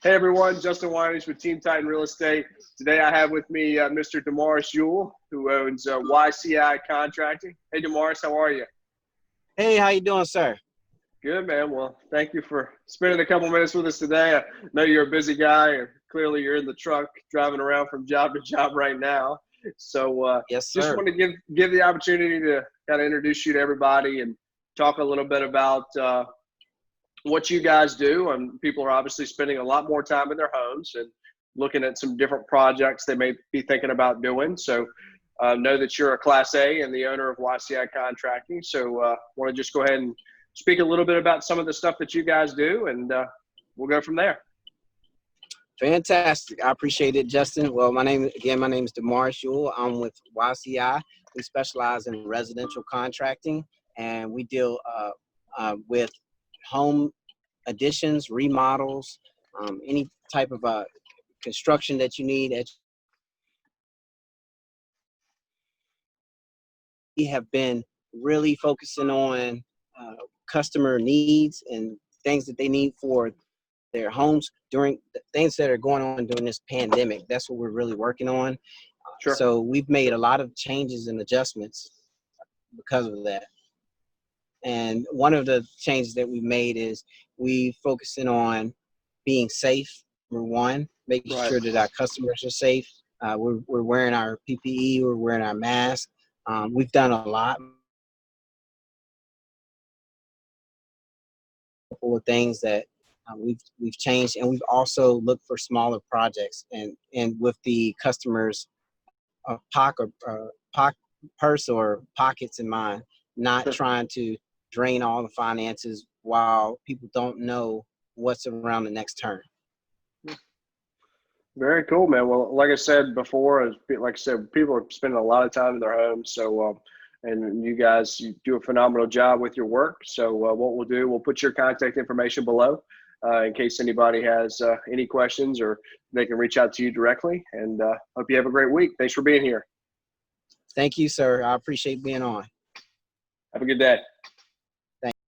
Hey everyone, Justin Wynings with Team Titan Real Estate. Today I have with me Mr. Damarris Yuille, who owns YCI Contracting. Hey Damarris, how are you? Hey, how you doing, sir? Good, man. Well, thank you for spending a couple minutes with us today. I know you're a busy guy, and clearly you're in the truck driving around from job to job right now. So Yes, just sir. want to give the opportunity to kind of introduce you to everybody and talk a little bit about what you guys do. And people are obviously spending a lot more time in their homes and looking at some different projects they may be thinking about doing. So know that you're a Class A and the owner of YCI Contracting. So want to just go ahead and speak a little bit about some of the stuff that you guys do, and we'll go from there. Fantastic. I appreciate it, Justin. Well, my name is Damarris Yuille. I'm with YCI. We specialize in residential contracting, and we deal with home additions, remodels, any type of construction that you need. We have been really focusing on customer needs and things that they need for their homes during the things that are going on during this pandemic. That's what we're really working on. Sure. So we've made a lot of changes and adjustments because of that. And one of the changes that we made is we focusing on being safe, number one, making sure that our customers are safe. We're wearing our PPE, we're wearing our mask. We've done a lot. Couple of things that we've changed, and we've also looked for smaller projects and with the customers' purse or pockets in mind, not trying to drain all the finances while people don't know what's around the next turn. Very cool, man. Well, like I said before, people are spending a lot of time in their homes. So, and you guys, you do a phenomenal job with your work. So what we'll do, we'll put your contact information below in case anybody has any questions, or they can reach out to you directly. And hope you have a great week. Thanks for being here. Thank you, sir. I appreciate being on. Have a good day.